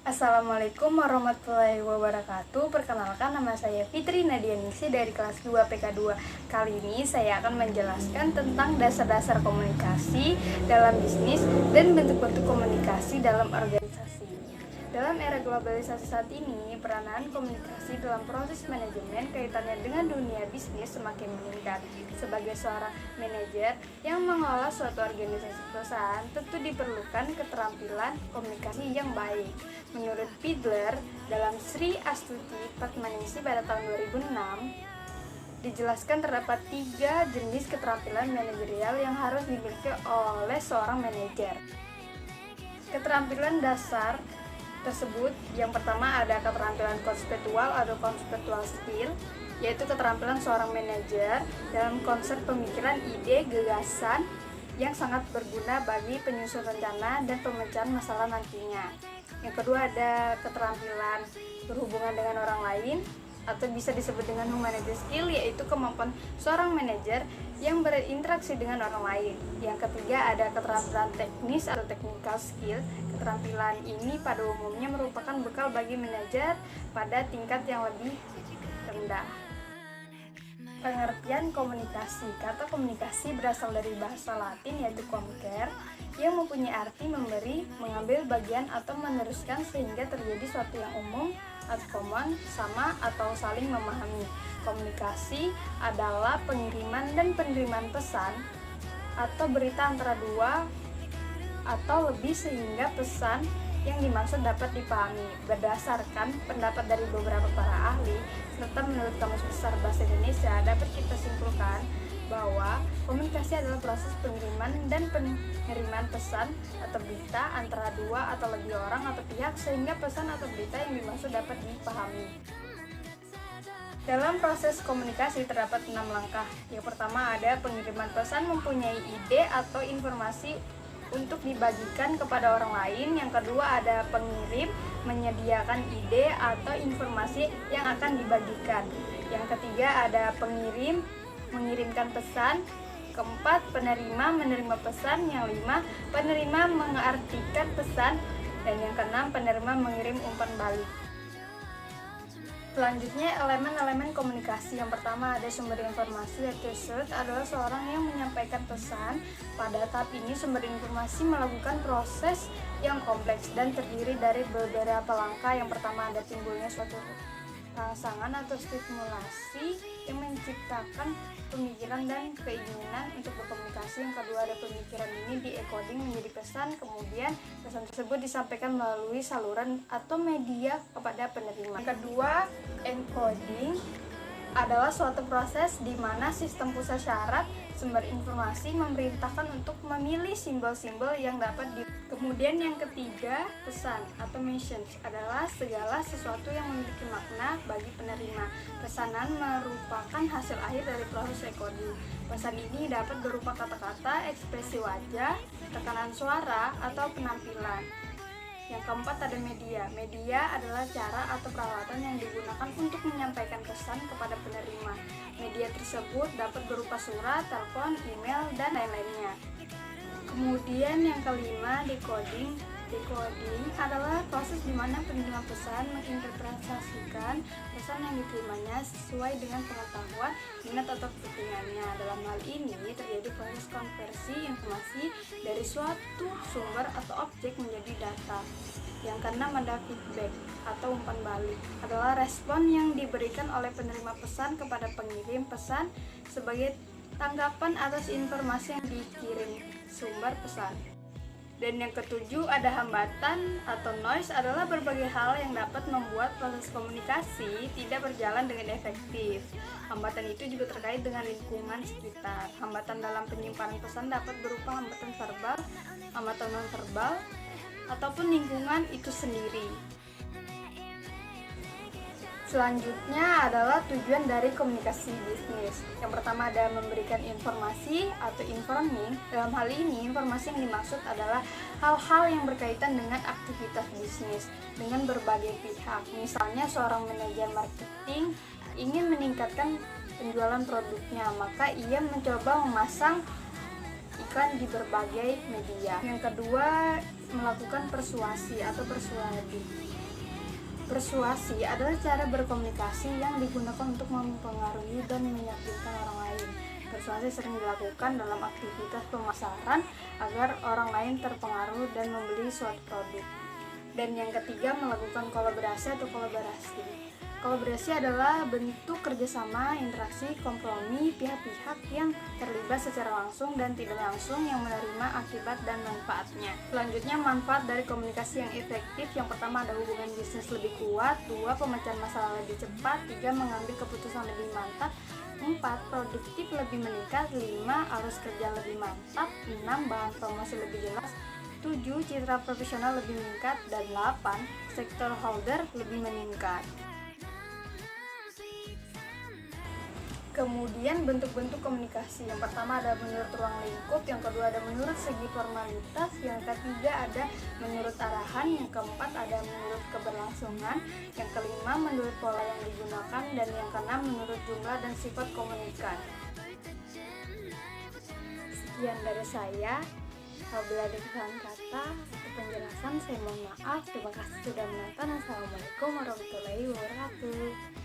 Assalamualaikum warahmatullahi wabarakatuh. Perkenalkan, nama saya Fitri Nadianingsih dari kelas 2 PK2. Kali ini saya akan menjelaskan tentang dasar-dasar komunikasi dalam bisnis dan bentuk-bentuk komunikasi dalam organisasi. Dalam era globalisasi saat ini, peranan komunikasi dalam proses manajemen kaitannya dengan dunia bisnis semakin meningkat. Sebagai seorang manajer yang mengelola suatu organisasi perusahaan, tentu diperlukan keterampilan komunikasi yang baik. Menurut Fiedler, dalam Sri Astuti Padmaningsih pada tahun 2006, dijelaskan terdapat 3 jenis keterampilan manajerial yang harus dimiliki oleh seorang manajer. Keterampilan dasar tersebut, yang pertama ada keterampilan konseptual atau conceptual skill, yaitu keterampilan seorang manajer dalam konsep pemikiran ide gagasan yang sangat berguna bagi penyusun rencana dan pemecahan masalah nantinya. Yang kedua ada keterampilan berhubungan dengan orang lain atau bisa disebut dengan humanity skill, yaitu kemampuan seorang manajer yang berinteraksi dengan orang lain. Yang ketiga ada keterampilan teknis atau technical skill. Keterampilan ini pada umumnya merupakan bekal bagi manajer pada tingkat yang lebih rendah. Pengertian komunikasi. Kata komunikasi berasal dari bahasa Latin yaitu communicare, yang mempunyai arti memberi, mengambil bagian atau meneruskan sehingga terjadi suatu yang umum atau common, sama atau saling memahami. Komunikasi adalah pengiriman dan penerimaan pesan atau berita antara dua atau lebih sehingga pesan yang dimaksud dapat dipahami. Berdasarkan pendapat dari beberapa para ahli serta menurut Kamus Besar Bahasa Indonesia, dapat kita simpulkan bahwa komunikasi adalah proses pengiriman dan penerimaan pesan atau berita antara dua atau lebih orang atau pihak sehingga pesan atau berita yang dimaksud dapat dipahami. Dalam proses komunikasi terdapat 6 langkah. Yang pertama ada pengiriman pesan mempunyai ide atau informasi untuk dibagikan kepada orang lain. Yang kedua ada pengirim menyediakan ide atau informasi yang akan dibagikan. Yang ketiga ada pengirim mengirimkan pesan. Keempat, penerima menerima pesan. Yang 5, penerima mengartikan pesan. Dan yang keenam, penerima mengirim umpan balik. Selanjutnya, elemen-elemen komunikasi. Yang pertama ada sumber informasi, yaitu source adalah seorang yang menyampaikan pesan. Pada tahap ini sumber informasi melakukan proses yang kompleks dan terdiri dari beberapa langkah. Yang pertama ada timbulnya suatu rangsangan atau stimulasi yang menciptakan pemikiran dan keinginan untuk berkomunikasi. Yang kedua ada pemikiran ini di-encoding menjadi pesan, kemudian pesan tersebut disampaikan melalui saluran atau media kepada penerima. Yang kedua, encoding adalah suatu proses di mana sistem pusat syarat sumber informasi memerintahkan untuk memilih simbol-simbol yang dapat Kemudian yang ketiga, pesan atau message adalah segala sesuatu yang memiliki makna bagi penerima. Pesanan merupakan hasil akhir dari proses encoding. Pesan ini dapat berupa kata-kata, ekspresi wajah, tekanan suara, atau penampilan. Yang keempat ada media. Media adalah cara atau peralatan yang digunakan untuk menyampaikan pesan kepada penerima. Media tersebut dapat berupa surat, telepon, email, dan lain-lainnya. Kemudian yang kelima, decoding. Decoding adalah proses di mana penerima pesan menginterpretasikan pesan yang diterimanya sesuai dengan pengetahuan, minat atau kepentingannya. Dalam hal ini terjadi proses konversi informasi dari suatu sumber atau objek menjadi data. Yang keenam ada feedback atau umpan balik, adalah respon yang diberikan oleh penerima pesan kepada pengirim pesan sebagai tanggapan atas informasi yang dikirim sumber pesan. Dan yang ketujuh ada hambatan atau noise, adalah berbagai hal yang dapat membuat proses komunikasi tidak berjalan dengan efektif. Hambatan itu juga terkait dengan lingkungan sekitar. Hambatan dalam penyimpanan pesan dapat berupa hambatan verbal, hambatan non-verbal, ataupun lingkungan itu sendiri. Selanjutnya adalah tujuan dari komunikasi bisnis. Yang pertama ada memberikan informasi atau informing. Dalam hal ini, informasi yang dimaksud adalah hal-hal yang berkaitan dengan aktivitas bisnis dengan berbagai pihak. Misalnya seorang manajer marketing ingin meningkatkan penjualan produknya, maka ia mencoba memasang iklan di berbagai media. Yang kedua, melakukan persuasi atau persuadi. Persuasi adalah cara berkomunikasi yang digunakan untuk mempengaruhi dan meyakinkan orang lain. Persuasi sering dilakukan dalam aktivitas pemasaran agar orang lain terpengaruh dan membeli suatu produk. Dan yang ketiga, melakukan kolaborasi atau kolaborasi. Kolaborasi adalah bentuk kerjasama, interaksi, kompromi pihak-pihak yang terlibat secara langsung dan tidak langsung yang menerima akibat dan manfaatnya. Selanjutnya, manfaat dari komunikasi yang efektif. Yang pertama, ada hubungan bisnis lebih kuat. 2. Pemecahan masalah lebih cepat. 3. Mengambil keputusan lebih mantap. 4. Produktif lebih meningkat. 5. Arus kerja lebih mantap. 6. Bahan promosi lebih jelas. 7. Citra profesional lebih meningkat. Dan 8. Stakeholder lebih meningkat. Kemudian bentuk-bentuk komunikasi. Yang pertama ada menurut ruang lingkup, yang kedua ada menurut segi formalitas, yang ketiga ada menurut arahan, yang keempat ada menurut keberlangsungan, yang kelima menurut pola yang digunakan, dan yang keenam menurut jumlah dan sifat komunikan. Sekian dari saya. Apabila ada kesalahan kata atau penjelasan, saya mohon maaf. Terima kasih sudah menonton. Assalamualaikum warahmatullahi wabarakatuh.